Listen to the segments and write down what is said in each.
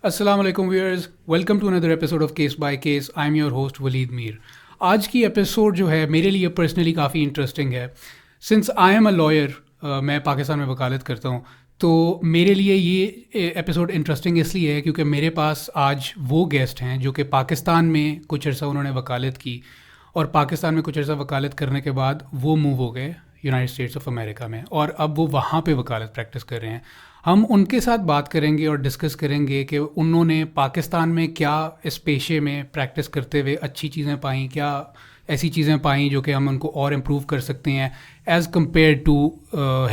السلام علیکم viewers, welcome to another episode of case by case. I am your host Walid Mir. آج کی episode جو ہے میرے لیے پرسنلی کافی انٹرسٹنگ ہے. Since I am a lawyer, میں پاکستان میں وکالت کرتا ہوں، تو میرے لیے یہ ایپیسوڈ انٹرسٹنگ اس لیے ہے کیونکہ میرے پاس آج وہ گیسٹ ہیں جو کہ پاکستان میں کچھ عرصہ انہوں نے وکالت کی، اور پاکستان میں کچھ عرصہ وکالت کرنے کے بعد وہ موو ہو گئے یونائٹڈ اسٹیٹس آف امریکہ میں، اور اب وہ وہاں پہ وکالت پریکٹس کر رہے ہیں. ہم ان کے ساتھ بات کریں گے اور ڈسکس کریں گے کہ انہوں نے پاکستان میں کیا اس پیشے میں پریکٹس کرتے ہوئے اچھی چیزیں پائیں، کیا ایسی چیزیں پائیں جو کہ ہم ان کو اور امپروو کر سکتے ہیں as compared to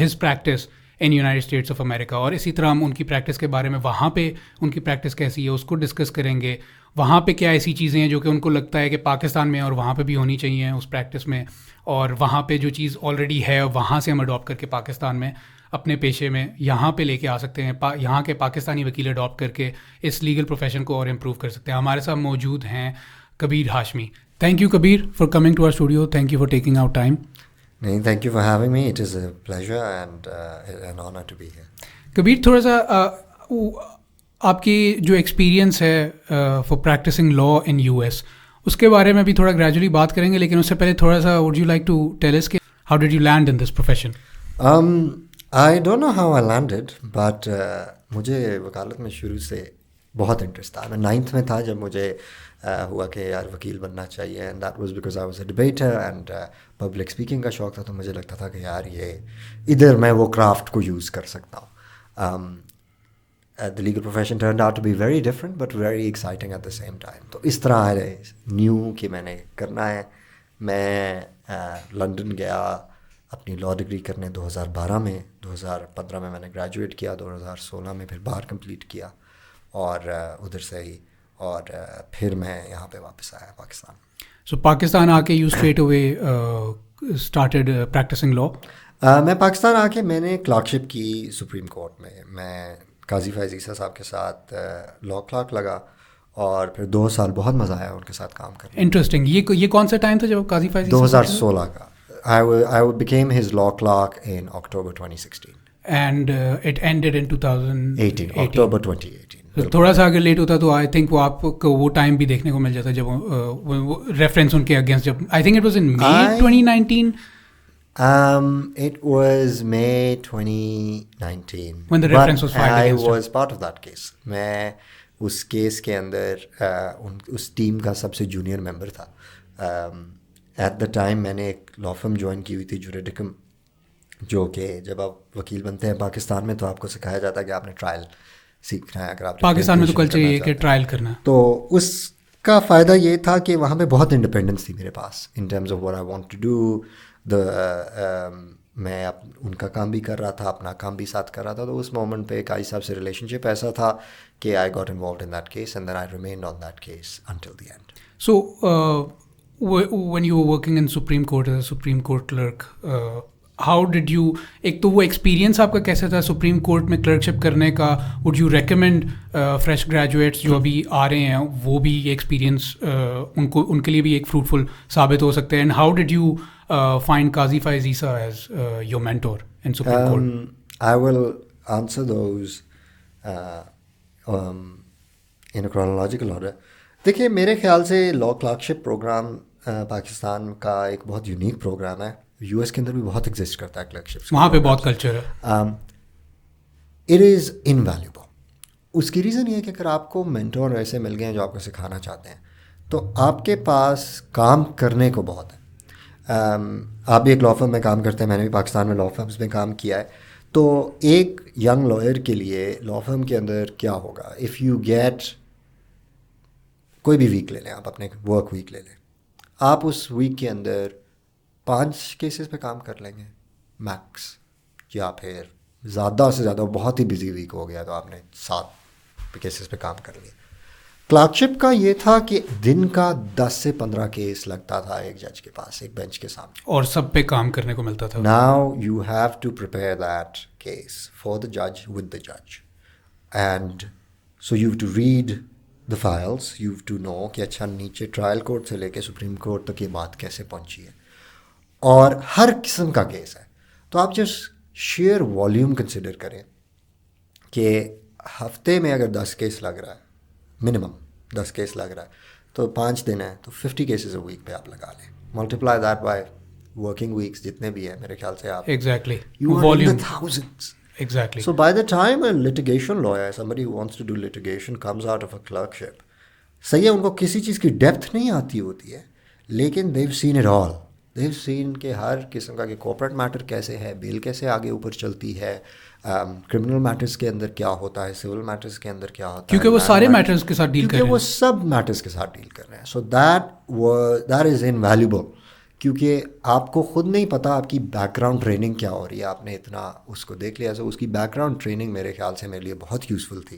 his practice in United States of America. اور اسی طرح ہم ان کی پریکٹس کے بارے میں، وہاں پہ ان کی پریکٹس کیسی ہے اس کو ڈسکس کریں گے. وہاں پہ کیا ایسی چیزیں ہیں جو کہ ان کو لگتا ہے کہ پاکستان میں اور وہاں پہ بھی ہونی چاہیے اس پریکٹس میں، اور وہاں پہ جو چیز آلریڈی ہے وہاں سے ہم اڈاپٹ کر کے پاکستان میں اپنے پیشے میں یہاں پہ لے کے آ سکتے ہیں. یہاں کے پاکستانی وکیل اڈاپٹ کر کے اس لیگل پروفیشن کو اور امپروو کر سکتے ہیں. ہمارے ساتھ موجود ہیں Kabir Hashmi. Thank you Kabir for coming to our studio. Thank you for taking out time. نہیں، thank you for having me. It is a pleasure and an honour to be here. Kabir, تھوڑا سا آپ کی جو ایکسپیرینس ہے for practising law in U S, اس کے بارے میں بھی تھوڑا گریجولی بات کریں گے، لیکن اس سے پہلے تھوڑا سا would you like to tell us کہ how did you land in this profession? I don't know how I landed, but مجھے وکالت میں شروع سے بہت انٹرسٹ تھا. میں 9th میں تھا جب مجھے ہوا کہ یار وکیل بننا چاہیے، and that was because I was a debater and public speaking کا شوق تھا. تو مجھے لگتا تھا کہ یار یہ ادھر میں وہ کرافٹ کو یوز کر سکتا ہوں. The legal profession turned out to be very different but very exciting at the same time. تو اس طرح I knew کہ میں نے کرنا ہے. میں لنڈن گیا اپنی لاء ڈگری کرنے 2012 میں. 2015 میں نے گریجویٹ کیا، 2016 میں پھر بار کمپلیٹ کیا، اور ادھر سے ہی اور پھر میں یہاں پہ واپس آیا پاکستان. سو پاکستان آ کے you straight away started practising law? میں پاکستان آ کے میں نے کلرکشپ کی سپریم کورٹ میں. میں قاضی فیض عیسیٰ صاحب کے ساتھ لا کلرک لگا، اور پھر 2 سال بہت مزہ آیا ان کے ساتھ کام کرنے. انٹرسٹنگ. یہ کون سا ٹائم تھا جب قاضی فیض؟ 2016 کا. I became his law clerk in October 2016. And it ended in 2018. October 2018. تھوڑا سا اگر لیٹ ہوتا تو آئی تھنک وہ آپ کو وہ ٹائم بھی دیکھنے کو مل جاتا جب ریفرنس ان کے اگینسٹ، جب I think it was in May 2019. It was May 2019. When the reference was filed against him. I was part of that case. میں اس کیس کے اندر اس ٹیم کا سب سے جونیئر ممبر تھا. ایٹ دا ٹائم میں نے ایک لا فرم جوائن کی ہوئی تھی، جوریڈکم، جو کہ جب آپ وکیل بنتے ہیں پاکستان میں تو آپ کو سکھایا جاتا ہے کہ آپ نے ٹرائل سیکھنا ہے. اگر آپ پاکستان میں تو کلچر یہ ہے کہ ٹرائل کرنا. تو اس کا فائدہ یہ تھا کہ وہاں پہ بہت انڈیپینڈنس تھی میرے پاس in terms of what I want to do. میں ان کا کام بھی کر رہا تھا، اپنا کام بھی ساتھ کر رہا تھا. تو اس مومنٹ پہ قاضی صاحب سے ریلیشن شپ ایسا تھا کہ I got involved in that case and then I remained on that case until the end. So when you were working in Supreme Court as a Supreme Court clerk, how did you، ایک تو وہ experience آپ کا کیسا تھا supreme court میں کلرکشپ کرنے کا؟ would you recommend fresh graduates جو ابھی آ رہے ہیں وہ بھی یہ ایکسپیرینس ان کے لیے بھی ایک فروٹفل ثابت ہو سکتے ہیں؟ And how did you find Qazi Faiz Isa as your mentor in Supreme Court? I will answer those in a chronological order. دیکھیے، میرے خیال سے لا کلرکشپ پروگرام پاکستان کا ایک بہت یونیک پروگرام ہے. یو ایس کے اندر بھی بہت ایگزسٹ کرتا ہے کلرکشپ، وہاں پہ بہت کلچر ہے. It is invaluable. اس کی ریزن یہ ہے کہ اگر آپ کو مینٹور ایسے مل گئے ہیں جو آپ کو سکھانا چاہتے ہیں تو آپ کے پاس کام کرنے کو بہت ہے. آپ بھی ایک لا فرم میں کام کرتے ہیں، میں نے بھی پاکستان میں لا فرمز میں کام کیا ہے. تو ایک ینگ لائر کے لیے لا فرم کے اندر کیا ہوگا، اف یو گیٹ کوئی بھی ویک لے لیں، آپ اپنے ورک ویک لے لیں، آپ اس ویک کے اندر 5 کیسز پہ کام کر لیں گے میکس، یا پھر زیادہ سے زیادہ بہت ہی بزی ویک ہو گیا تو آپ نے 7 کیسز پہ کام کر لیا. کلرکشپ کا یہ تھا کہ دن کا 10 سے 15 کیس لگتا تھا ایک جج کے پاس، ایک بینچ کے سامنے، اور سب پہ کام کرنے کو ملتا تھا. Now you have to prepare that case for the جج ود دا جج، and so you have to read the files, you have to know کہ اچھا نیچے ٹرائل کورٹ سے لے کے سپریم کورٹ تک یہ بات کیسے پہنچی ہے، اور ہر قسم کا کیس ہے. تو آپ جسٹ شیئر والیوم کنسیڈر کریں کہ ہفتے میں اگر 10 کیس لگ رہا ہے منیمم 10 کیس لگ رہا ہے تو 5 دن ہے تو 50 کیسز اے ویک پہ آپ لگا لیں, multiply that by working weeks جتنے بھی ہیں, میرے خیال سے آپ exactly you are in the thousands. Exactly. So by the time a litigation lawyer, somebody who wants to do litigation comes out of a clerkship, صحیح ہے ان کو کسی چیز کی ڈیپتھ نہیں آتی ہوتی ہے, لیکن they've seen it all. they've seen کہ ہر قسم کا کہ کارپوریٹ میٹر کیسے ہے, بیل کیسے آگے اوپر چلتی ہے, کرمنل میٹرز کے اندر کیا ہوتا ہے, سول میٹرز کے اندر کیا ہوتا ہے, کیونکہ وہ سارے میٹرز کے ساتھ ڈیل کر رہے ہیں, کیونکہ وہ سب میٹرز کے ساتھ ڈیل کر رہے ہیں. سو دیٹ از انویلیبل, کیونکہ آپ کو خود نہیں پتہ آپ کی بیک گراؤنڈ ٹریننگ کیا ہو رہی ہے, آپ نے اتنا اس کو دیکھ لیا. سو اس کی بیک گراؤنڈ ٹریننگ میرے خیال سے میرے لیے بہت یوزفل تھی,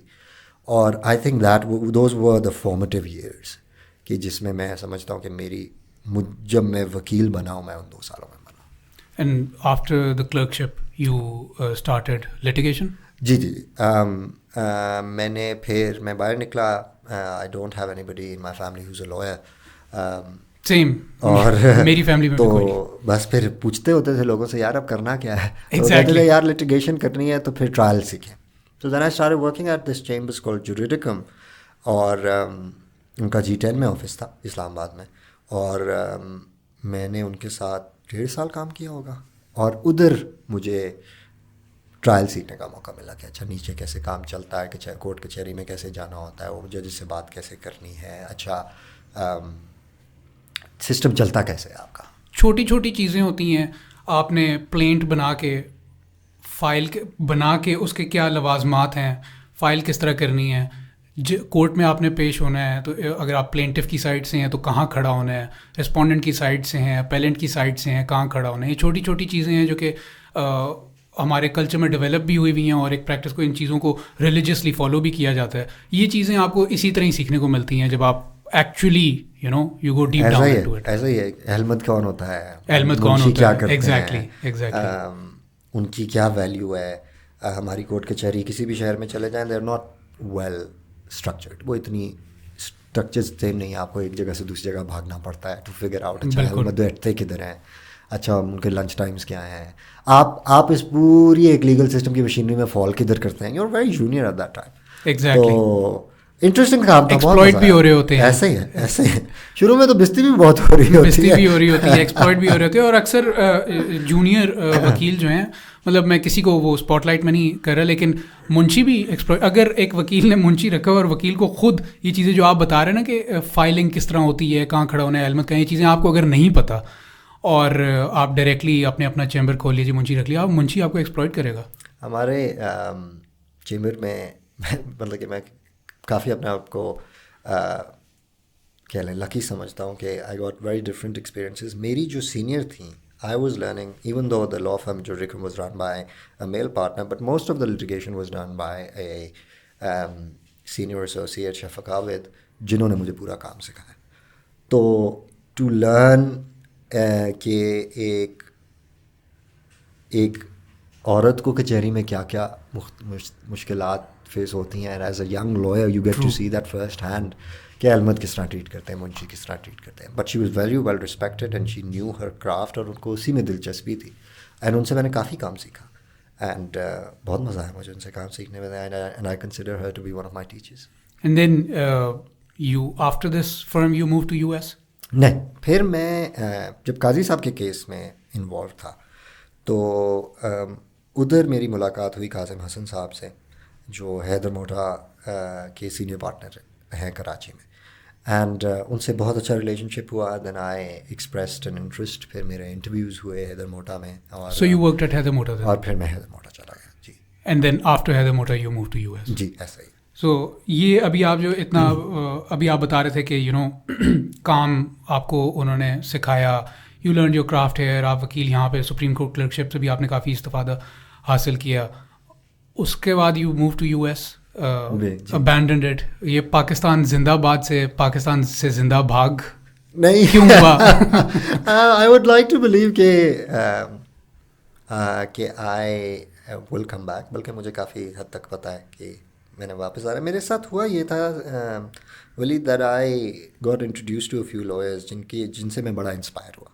اور I think that those were the formative years, کہ جس میں سمجھتا ہوں کہ جب میں وکیل بنا ہوں میں ان 2 سالوں میں بنا. And after the clerkship you started litigation? جی جی میں باہر نکلا. I don't have anybody in my family who's a lawyer. Same, اور میری فیملی میں تو بس پھر پوچھتے ہوتے تھے لوگوں سے, یار اب کرنا کیا ہے, تو کہتے تھے یار لٹیگیشن کرنی ہے تو پھر ٹرائل سیکھیں. تو then I started working at this chambers called Juridicum, اور ان کا G10 میں آفس تھا اسلام آباد میں, اور میں نے ان کے ساتھ 1.5 سال کام کیا ہوگا. اور ادھر مجھے ٹرائل سیکھنے کا موقع ملا کہ اچھا نیچے کیسے کام چلتا ہے, کہ کورٹ کچہری میں کیسے جانا ہوتا ہے, وہ ججز سے بات کیسے کرنی ہے, اچھا سسٹم چلتا کیسے ہے آپ کا. چھوٹی چھوٹی چیزیں ہوتی ہیں, آپ نے پلینٹ بنا کے فائل بنا کے اس کے کیا لوازمات ہیں, فائل کس طرح کرنی ہے, کورٹ میں آپ نے پیش ہونا ہے تو اگر آپ پلینٹف کی سائڈ سے ہیں تو کہاں کھڑا ہونا ہے, ریسپونڈنٹ کی سائڈ سے ہیں, اپیلنٹ کی سائڈ سے ہیں, کہاں کھڑا ہونا ہے. یہ چھوٹی چھوٹی چیزیں ہیں جو کہ ہمارے کلچر میں ڈیولپ بھی ہوئی ہیں, اور ایک پریکٹس کو ان چیزوں کو ریلیجیسلی فالو بھی کیا جاتا ہے. یہ چیزیں آپ کو اسی طرح ہی سیکھنے کو ملتی ہیں جب آپ actually you go deep down into it. ایسا ہی ہے, احمد کون ہوتا ہے, احمد کون ہوتا ہے, ایگزیکٹلی, ان کی کیا ویلیو ہے. ہماری کورٹ کچہری کسی بھی شہر میں چلے جائیں they are not well structured, وہ اتنی اسٹرکچر سیم نہیں, آپ کو ایک جگہ سے دوسری جگہ بھاگنا پڑتا ہے ٹو فگر آؤٹ اچھا احمد بیٹھتے کدھر ہیں, اچھا ان کے لنچ ٹائمس کیا ہیں, آپ اس پوری ایک لیگل سسٹم کی مشینری میں فال کدھر کرتے ہیں. You are very junior at that time. Exactly, تو انٹرسٹنگ کام تھا, ایکسپلائٹ بھی ہو رہے ہوتے ہیں. ایسے ہی ہے, ایسے ہی شروع میں تو بستی بھی بہت ہو رہی ہوتی ہے, ایکسپلائٹ بھی ہو رہے ہوتے ہیں. اور اکثر جونیئر وکیل جو ہیں, مطلب میں کسی کو وہ اسپاٹ لائٹ میں نہیں کر رہا, لیکن منشی بھی ایکسپلائٹ, اگر ایک وکیل نے منشی رکھا اور وکیل کو خود یہ چیزیں جو آپ بتا رہے ہیں نا کہ فائلنگ کس طرح ہوتی ہے, کہاں کھڑا ہونا ہے, علمت کا, یہ چیزیں آپ کو اگر نہیں پتہ اور آپ ڈائریکٹلی اپنا چیمبر کھول لیجیے, منشی رکھ لیا, منشی آپ کو ایکسپلائٹ کرے گا. ہمارے چیمبر میں مطلب کہ میں کافی اپنے آپ کو کہہ لیں لکی سمجھتا ہوں کہ I got very different experiences. میری جو سینئر تھیں, I was learning, even though the law firm Juricum was run by a male partner, but most of the litigation was done by a senior associate, Shafaq Awid, جنہوں نے مجھے پورا کام سکھایا. تو to learn کہ ایک عورت کو کچہری میں کیا کیا مشکلات فیس ہوتی ہیں, as a young lawyer you get to see that first hand کہ علمت کس طرح ٹریٹ کرتے ہیں, منشی کس طرح ٹریٹ کرتے ہیں. But she was very well respected and she knew her craft, اور ان کو اسی میں دلچسپی تھی, اینڈ ان سے میں نے کافی کام سیکھا, اینڈ بہت مزہ آیا مجھے ان سے کام سیکھنے میں, and I consider her to be one of my teachers. And then you after this firm you move to US؟ نہیں, پھر میں جب قاضی صاحب کے کیس میں انوالو تھا تو ادھر میری ملاقات ہوئی قاسم حسن صاحب سے, جو حیدر موٹا کے سینئر پارٹنر ہیں کراچی میں, اینڈ ان سے بہت اچھا ریلیشن شپ ہوا. Then I expressed an interest, پھر میرے انٹرویوز ہوئے حیدر موٹا میں, اور so you worked at Haidermota, اور پھر میں حیدر موٹا چلا گیا. جی, and then after Haidermota you move to US؟ جی ایسا ہی. سو یہ ابھی آپ جو اتنا ابھی آپ بتا رہے تھے کہ کام آپ کو انہوں نے سکھایا, you learn your craft here, آپ وکیل یہاں پہ سپریم کورٹ کلرکشپ سے بھی آپ نے کافی استفادہ حاصل کیا. اس کے بعد you move to US, abandoned it. یہ پاکستان زندہ باد سے پاکستان سے زندہ بھاگ نہیں کیوں ہوا؟ I would like to believe کہ I will come back, بلکہ مجھے کافی حد تک پتہ ہے کہ میں نے واپس آ رہا. میرے ساتھ ہوا یہ تھا ولید, that I got introduced to a few lawyers جن سے میں بڑا انسپائر ہوا,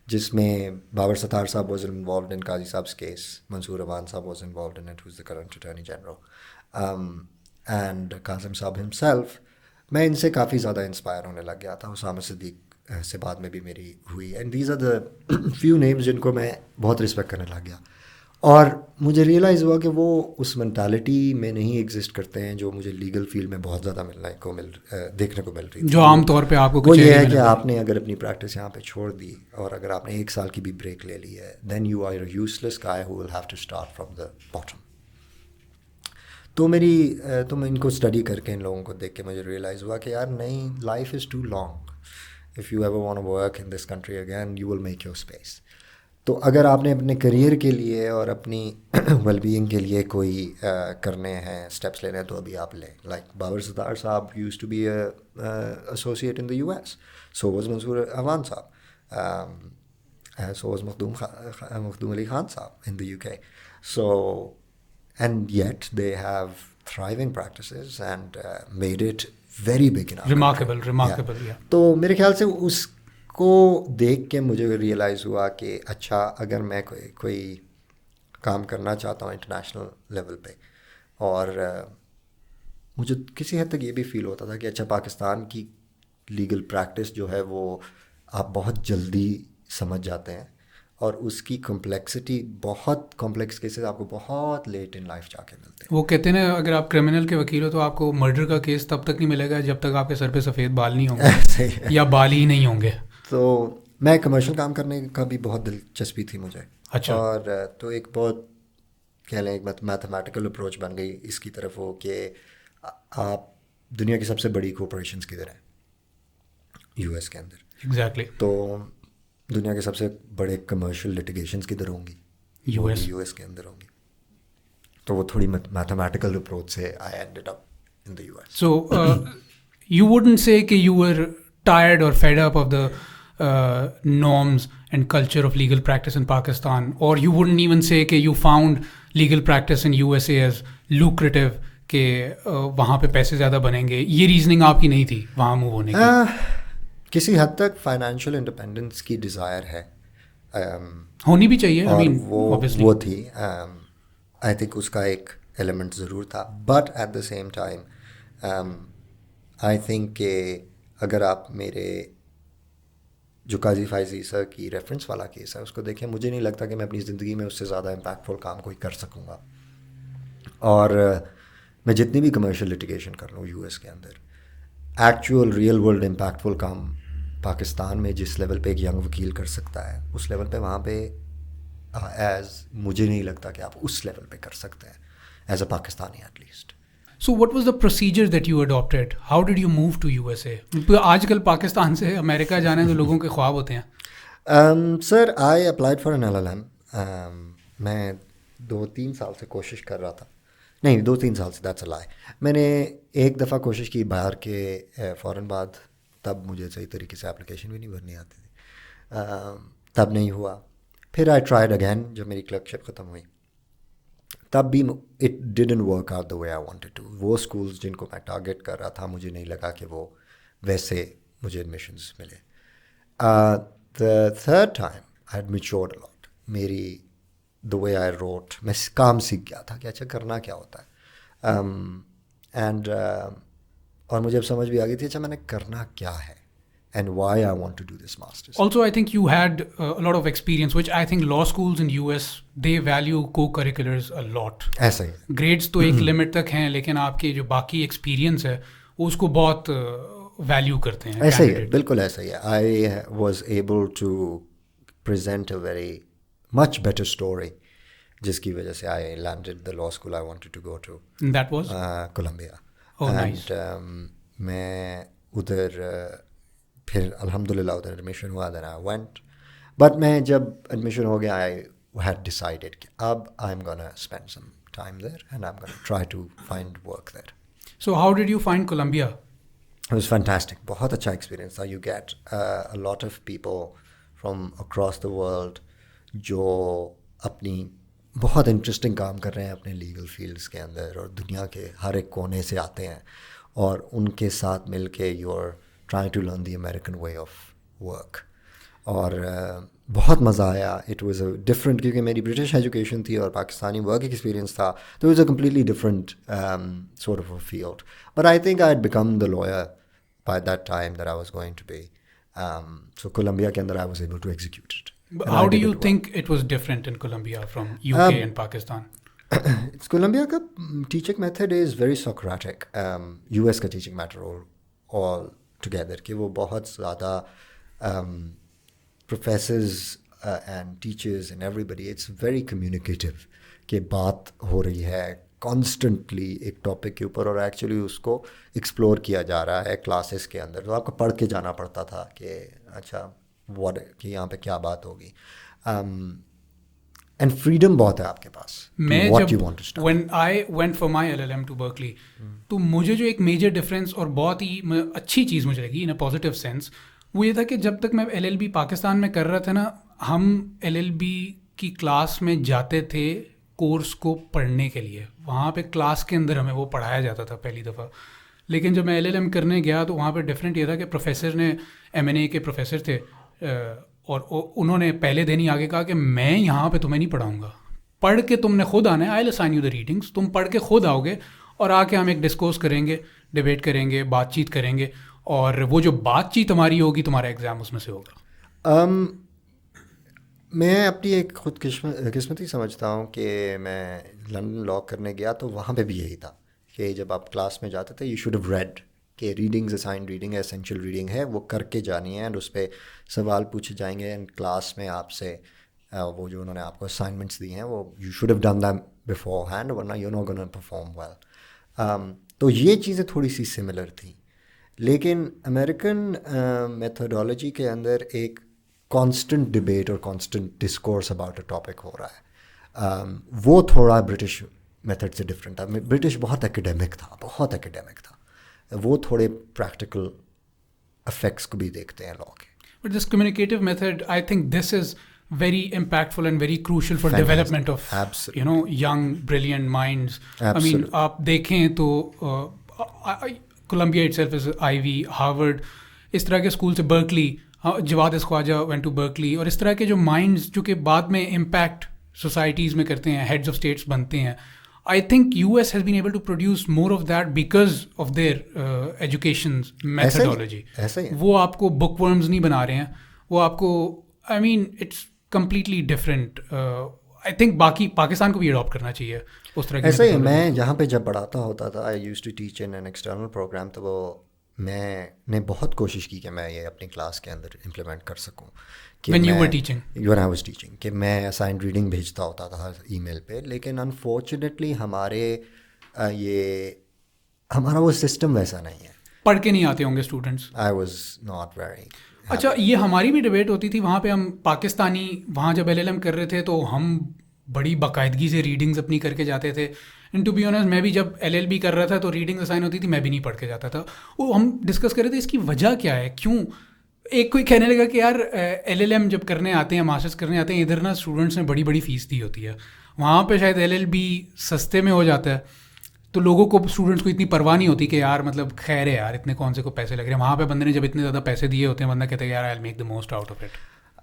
جس میں بابر ستار صاحب was involved in Qazi صاحب's case, منصور عوان صاحب was involved in it, who's the current attorney general, and Qasim صاحب ہمسیلف. میں ان سے کافی زیادہ انسپائر ہونے لگ گیا تھا. اسامہ صدیق سے بعد میں بھی میری ہوئی, and these are the few names جن کو میں بہت رسپیکٹ کرنے لگ گیا. اور مجھے ریئلائز ہوا کہ وہ اس مینٹالٹی میں نہیں ایگزسٹ کرتے ہیں جو مجھے لیگل فیلڈ میں بہت زیادہ دیکھنے کو مل رہی تھی. جو عام طور پہ آپ کو وہ یہ ہے کہ آپ نے اگر اپنی پریکٹس یہاں پہ چھوڑ دی اور اگر آپ نے 1 سال کی بھی بریک لے لی ہے, then you are a useless guy who will have to start from the bottom. تو میں ان کو اسٹڈی کر کے ان لوگوں کو دیکھ کے مجھے ریئلائز ہوا کہ یار نہیں, life is too long. If you ever want to work in this country again you will make your space. تو اگر آپ نے اپنے کریئر کے لیے اور اپنی ویل بینگ کے لیے کوئی کرنے ہیں اسٹیپس لینے ہیں تو ابھی آپ لیں. Like Babar Sattar Sahab used to be associate in the U S, so was Mansoor Awan Sahab, so was مخدوم علی خان صاحب ان دا یو کے. So and yet they have thriving practices and made it very big in our remarkable country. yeah. تو میرے خیال سے اس کو دیکھ کے مجھے ریئلائز ہوا کہ اچھا اگر میں کوئی کام کرنا چاہتا ہوں انٹرنیشنل لیول پہ, اور مجھے کسی حد تک یہ بھی فیل ہوتا تھا کہ اچھا پاکستان کی لیگل پریکٹس جو ہے وہ آپ بہت جلدی سمجھ جاتے ہیں اور اس کی کمپلیکسٹی, بہت کمپلیکس کیسز آپ کو بہت لیٹ ان لائف جا کے ملتے ہیں. وہ کہتے ہیں نا اگر آپ کرمنل کے وکیل ہو تو آپ کو مرڈر کا کیس تب تک نہیں ملے گا جب تک آپ کے سر پہ سفید بال نہیں ہوں گے یا بال ہی نہیں ہوں گے. تو میں کمرشل کام کرنے کا بھی بہت دلچسپی تھی مجھے. اچھا. اور تو ایک بہت کہہ لیں ایک میتھمیٹیکل اپروچ بن گئی اس کی طرف وہ کہ آپ دنیا کی سب سے بڑی کوپریشنز کدھر ہیں, یو ایس کے اندر. ایگزیکٹلی. تو دنیا کے سب سے بڑے کمرشل لٹیگیشنز کدھر ہوں گی, یو ایس کے اندر ہوں گی. تو وہ تھوڑی میتھمیٹیکل اپروچ سے I ended up in the U S. So you wouldn't say کہ you were tired or fed up of the norms and culture of legal practice in Pakistan, or you wouldn't even say کہ you found legal practice in USA as lucrative کہ وہاں پہ پیسے زیادہ بنیں گے, یہ ریزننگ آپ کی نہیں تھی وہاں موو ہونے کی؟ کسی حد تک فائنینشیل انڈیپینڈنس کی ڈیزائر ہے, ہونی بھی چاہیے, اور وہ تھی. آئی تھنک اس کا ایک ایلیمنٹ ضرور تھا, but at the same time I think کہ اگر آپ میرے جو قاضی فائز عیسیٰ کی ریفرنس والا کیس ہے اس کو دیکھیں, مجھے نہیں لگتا کہ میں اپنی زندگی میں اس سے زیادہ امپیکٹفل کام کوئی کر سکوں گا. اور میں جتنی بھی کمرشل لٹیگیشن کر لوں یو ایس کے اندر, ایکچوئل ریئل ورلڈ امپیکٹفل کام پاکستان میں جس لیول پہ ایک ینگ وکیل کر سکتا ہے اس لیول پہ وہاں پہ مجھے نہیں لگتا کہ آپ اس لیول پہ کر سکتے ہیں as a Pakistani at least. So what was the procedure that you adopted? How did you move to USA? آج کل پاکستان سے امریکہ جانے تو لوگوں کے خواب ہوتے ہیں. Sir I applied for an LLM. میں 2-3 سال سے کوشش کر رہا تھا, نہیں 2-3 سال سے, دیٹس اے لائی. میں نے ایک دفعہ کوشش کی باہر کے فوراً بعد, تب مجھے صحیح طریقے سے اپلیکیشن بھی نہیں بھرنی آتی تھی, تب نہیں ہوا. پھر آئی ٹرائیڈ اگین جب میری کلرکشپ ختم ہوئی, تب بھی it didn't work out the way I wanted to. وہ اسکولز جن کو میں ٹارگیٹ کر رہا تھا مجھے نہیں لگا کہ وہ ویسے مجھے ایڈمیشنز ملے. The third time I had matured allot. میری دا وے آئی روٹ, میں کام سیکھ گیا تھا کہ اچھا کرنا کیا ہوتا ہے, اینڈ اور مجھے اب سمجھ بھی آ گئی تھی اچھا میں نے کرنا کیا ہے and why I want to do this master's. Also, I think you had a lot of experience, which I think law schools in US, they value co-curriculars a lot. ایسا ہی grades تو ایک لمٹ تک ہیں, لیکن آپ کے جو باقی ایکسپیرینس ہے اس کو بہت ویلیو کرتے ہیں. ایسا ہی ہے, بالکل ایسا ہی ہے. I was able to present a very much better story, جس کی وجہ سے I landed the law school I wanted to go to. And that was? Columbia. Oh, nice. And میں ادھر پھر الحمد للہ ادھر ایڈمیشن ہوا, دین آئی وینٹ. بٹ میں جب ایڈمیشن ہو گیا آئی ہیڈ ڈیسائڈیڈ کہ اب I am gonna spend some time there and I am gonna try to find work there. So how did you find Columbia? It was fantastic, بہت اچھا experience تھا. You get a lot of people from across the world جو اپنی بہت interesting کام کر رہے ہیں اپنے لیگل فیلڈس کے اندر, اور دنیا کے ہر ایک کونے سے آتے ہیں, اور ان کے ساتھ مل کے you are trying to learn the American way of work. اور بہت مزہ آیا. اٹ واز اے ڈفرنٹ, کیونکہ میری برٹش ایجوکیشن تھی اور پاکستانی ورک ایکسپیرینس تھا, تو it was a completely different sort of a field. But I think I had become the lawyer by that time that I was going to be. So Columbia کے اندر I was able to execute it. How do you think it was different in Colombia from UK and Pakistan? Columbia کا teaching method is very Socratic. U S کا teaching method all together کہ وہ بہت زیادہ professors and teachers and everybody it's very communicative کہ بات ہو رہی ہے کانسٹنٹلی ایک ٹاپک کے اوپر, اور ایکچولی اس کو ایکسپلور کیا جا رہا ہے کلاسز کے اندر. تو آپ کو پڑھ کے جانا پڑتا تھا کہ اچھا واٹ کہ یہاں پہ کیا بات ہوگی. اینڈ فریڈم بہت ہے آپ کے پاس. میں جب when I went for my LLM to Berkeley, تو مجھے جو ایک میجر ڈفرینس اور بہت ہی اچھی چیز مجھے لگی ان اے پازیٹیو سینس وہ یہ تھا کہ جب تک میں LLB پاکستان میں کر رہا تھا نا, ہم LLB کی کلاس میں جاتے تھے کورس کو پڑھنے کے لیے, وہاں پہ کلاس کے اندر ہمیں وہ پڑھایا جاتا تھا پہلی دفعہ. لیکن جب میں LLM کرنے گیا تو وہاں پہ ڈفرینٹ یہ تھا کہ پروفیسر نے M&A کے پروفیسر تھے اور انہوں نے پہلے دن ہی آگے کہا کہ میں یہاں پہ تمہیں نہیں پڑھاؤں گا, پڑھ کے تم نے خود آنا ہے, I will assign you the readings, تم پڑھ کے خود آؤ گے اور آ کے ہم ایک ڈسکورس کریں گے, ڈبیٹ کریں گے, بات چیت کریں گے, اور وہ جو بات چیت ہماری ہوگی تمہارا ایگزام اس میں سے ہوگا. میں اپنی ایک خود قسمتی سمجھتا ہوں کہ میں لنڈن لاء کرنے گیا تو وہاں پہ بھی یہی تھا کہ جب آپ کلاس میں جاتے تھے یو شوڈ ہیو ریڈ کہ ریڈنگز اسائن ریڈنگ ہے, اسینشیل ریڈنگ ہے, وہ کر کے جانی ہے, اینڈ اس پہ سوال پوچھے جائیں گے, اینڈ کلاس میں آپ سے وہ جو انہوں نے آپ کو اسائنمنٹس دی ہیں وہ you should have done them beforehand, ورنہ you no gonna perform well. تو یہ چیزیں تھوڑی سی سملر تھیں. لیکن امریکن میتھڈالوجی کے اندر ایک کانسٹنٹ ڈبیٹ اور constant discourse about a topic ہو رہا ہے. وہ تھوڑا برٹش میتھڈ سے ڈفرینٹ تھا. برٹش بہت اکیڈیمک تھا, وہ تھوڑے پریکٹیکل افیکٹس کو بھی دیکھتے ہیں لاء کے. But this communicative method, I think this is very impactful and very crucial for development of, you know, young, brilliant minds. I mean, آپ دیکھیں تو Columbia itself is Ivy, Harvard, اس طرح کے اسکول سے Berkeley, Jawad Khwaja went to Berkeley, اور اس طرح کے جو مائنڈس جو کہ بعد میں امپیکٹ سوسائٹیز میں کرتے ہیں, ہیڈز آف اسٹیٹس بنتے ہیں. I think US has been able to produce more of that because of their education methodology. وہ آپ کو book worms نہیں بنا رہے ہیں, وہ آپ کو I mean it's completely different. I think باقی پاکستان کو بھی اڈاپٹ کرنا چاہیے اس طرح کی. ایسا ہی میں جہاں پہ جب پڑھاتا ہوتا تھا I used to teach in an external program, تو وہ میں نے بہت کوشش کی کہ میں یہ اپنی کلاس کے اندر امپلیمنٹ کر سکوں. When you were teaching? When I was teaching, کہ میں اسائن ریڈنگ بھیجتا ہوتا تھا ای میل پہ, لیکن انفارچونیٹلی ہمارا وہ سسٹم ویسا نہیں ہے. پڑھ کے نہیں آتے ہوں گے students. I was not very. اچھا, یہ ہماری بھی ڈبیٹ ہوتی تھی وہاں پہ, ہم پاکستانی وہاں جب LLM کر رہے تھے تو ہم بڑی باقاعدگی سے ریڈنگز اپنی کر کے جاتے تھے. اینڈ ٹو بی آنیسٹ میں بھی جب LLB کر رہا تھا تو ریڈنگ اسائن ہوتی تھی, میں بھی نہیں پڑھ کے جاتا تھا. وہ ہم ڈسکس کر رہے تھے اس کی وجہ کیا ہے, کیوں. ایک کوئی کہنے لگا کہ یار LLM جب کرنے آتے ہیں, ماسٹرس کرنے آتے ہیں, ادھر نا اسٹوڈنٹس نے بڑی بڑی فیس دی ہوتی ہے, وہاں پہ شاید LLB سستے میں ہو جاتا ہے, تو لوگوں کو اسٹوڈنٹس کو اتنی پرواہ نہیں ہوتی کہ یار مطلب خیر ہے یار اتنے کون سے کو پیسے لگ رہے ہیں. وہاں پہ بندے نے جب اتنے زیادہ پیسے دیے ہوتے ہیں, بندہ کہتے ہیں یار I will make the most out of it.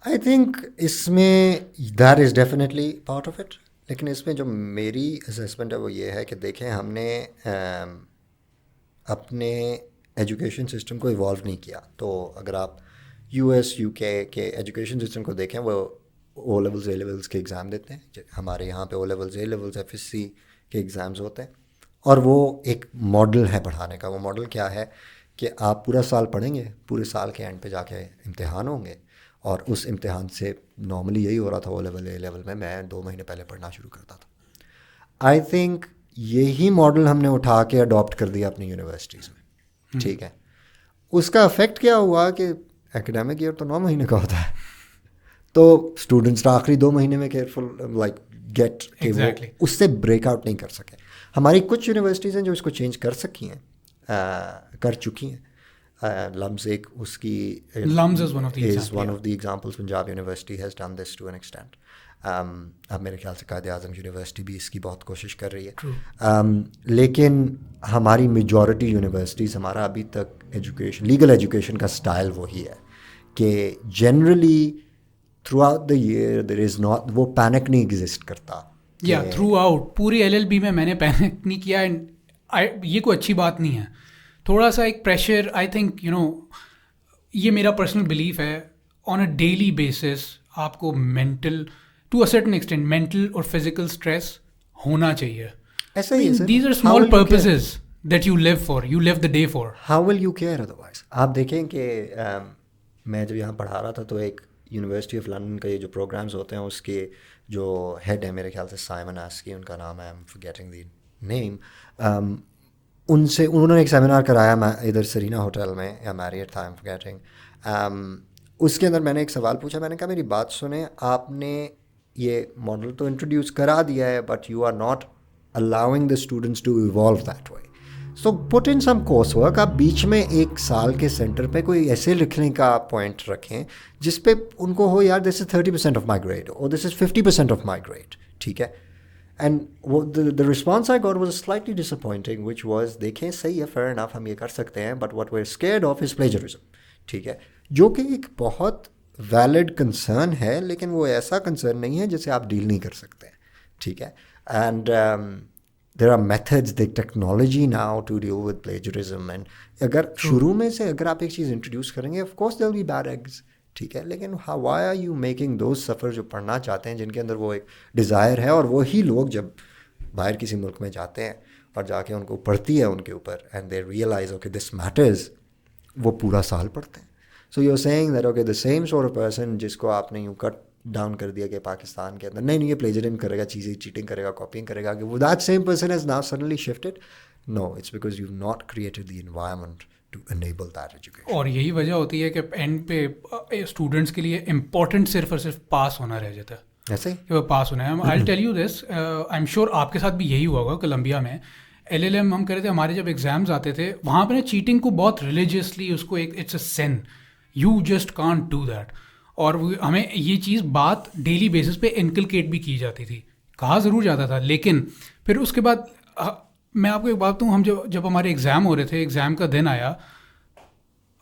I think اس میں that is definitely part of it. لیکن اس میں جو میری اسیسمنٹ ہے وہ یہ ہے کہ دیکھیں ہم نے اپنے ایجوکیشن سسٹم کو ایوالو نہیں کیا. تو اگر آپ US UK کے ایجوکیشن سسٹم کو دیکھیں, وہ او لیولز اے لیولز کے ایگزام دیتے ہیں. ہمارے یہاں پہ O levels A levels FSC کے ایگزامز ہوتے ہیں, اور وہ ایک ماڈل ہے پڑھانے کا. وہ ماڈل کیا ہے کہ آپ پورا سال پڑھیں گے, پورے سال کے اینڈ پہ جا کے امتحان ہوں گے, اور اس امتحان سے نارملی یہی ہو رہا تھا او لیول اے لیول میں 2 مہینے پہلے پڑھنا شروع کرتا تھا. آئی تھنک یہی ماڈل ہم نے اٹھا کے اڈاپٹ کر دیا اپنی یونیورسٹیز میں. ٹھیک ہے, اس کا افیکٹ کیا ہوا کہ ایکڈیمک ایئر تو 9 مہینے کا ہوتا ہے, تو اسٹوڈنٹس آخری 2 مہینے میں کیئرفل لائک گیٹ کہ وہ اس سے بریک آؤٹ نہیں کر سکے. ہماری کچھ یونیورسٹیز ہیں جو اس کو چینج کر سکی ہیں, کر چکی ہیں. لمز ایک اس کی is one of the examples. Punjab university has done this to an extent. اب میرے خیال سے قائد اعظم یونیورسٹی بھی اس کی بہت کوشش کر رہی ہے. لیکن ہماری میجورٹی یونیورسٹیز, ہمارا ابھی تک ایجوکیشن لیگل ایجوکیشن کا اسٹائل وہی ہے کہ generally throughout the year there is not وہ پینک نہیں ایگزسٹ کرتا. یا تھرو آؤٹ پوری LLB میں نے پینک نہیں کیا. یہ کوئی اچھی بات نہیں ہے. تھوڑا سا ایک پریشر آئی تھنک یہ میرا پرسنل بلیف ہے, آن اے ڈیلی بیسس آپ کو mental to a certain extent mental اور فزیکل اسٹریس ہونا چاہیے. ایسا ہی ہے. These are small purposes that you live for, you live the day for. How will you care otherwise. آپ دیکھیں کہ میں جب یہاں پڑھا رہا تھا تو ایک یونیورسٹی آف لنڈن کا یہ جو پروگرامز ہوتے ہیں اس کے جو ہیڈ ہے میرے خیال سے سائمن آسکی ان کا نام ہے, آئی ایم فارگیٹنگ دی نیم. ان سے انہوں نے ایک سیمینار کرایا ادھر سرینا ہوٹل میں یا میریٹ تھا, آئی ایم فارگیٹنگ. اس کے اندر میں نے ایک سوال پوچھا. میں نے کہا میری بات سنیں, آپ نے یہ ماڈل تو انٹروڈیوس کرا دیا ہے but you are not allowing the students to evolve that way. So put in some course work. آپ بیچ میں ایک سال کے سینٹر پہ کوئی ایسے لکھنے کا پوائنٹ رکھیں جس پہ ان کو ہو یار this is 30% of my grade or this is 50% of my grade. ٹھیک ہے. And the response I got was slightly disappointing, which was دیکھیں صحیح ہے, fair enough, ہم یہ کر سکتے ہیں, but what we're scared of is plagiarism. ٹھیک ہے, جو کہ ایک بہت ویلڈ کنسرن ہے, لیکن وہ ایسا کنسرن نہیں ہے جسے آپ ڈیل نہیں کر سکتے. ٹھیک ہے. And there are methods, the technology now to deal with plagiarism. And اگر شروع میں سے اگر آپ ایک چیز انٹروڈیوس کریں گے, of course there will be bad eggs. ٹھیک ہے, لیکن why are you making those suffer جو پڑھنا چاہتے ہیں, جن کے اندر وہ ایک ڈیزائر ہے, اور وہی لوگ جب باہر کسی ملک میں جاتے ہیں اور جا کے ان کو پڑھتی ہے ان کے اوپر and they realize okay this matters, وہ پورا سال پڑھتے ہیں. So you're saying that okay the same sort of person جس کو آپ نے یوں کٹ ڈاؤن کر دیا کہ پاکستان کے اندر نہیں یہ پلیجرزم کرے گا, چیزیں چیٹنگ کرے گا, کاپینگ کرے گا, کہ وہ that same person has now suddenly shifted. No, it's because you not created the environment to enable that education. اور یہی وجہ ہوتی ہے کہ اینڈ پہ اسٹوڈنٹس کے لیے امپورٹنٹ صرف اور صرف پاس ہونا رہ جاتا ہے. ایسے کہ وہ پاس ہونا ہے. I tell you this, I am sure آپ کے ساتھ بھی یہی ہوا ہوگا. کولمبیا میں LLM ہم کر رہے تھے, ہمارے جب ایگزامز آتے تھے وہاں پہ نا چیٹنگ کو بہت ریلیجیسلی اس کو ایک it's a sin, you just can't do that. اور ہمیں یہ چیز بات ڈیلی بیسس پہ انکلکیٹ بھی کی جاتی تھی, کہا ضرور جاتا تھا. لیکن پھر اس کے بعد میں آپ کو ایک بات بتاؤں, ہم جب ہمارے ایگزام ہو رہے تھے, ایگزام کا دن آیا,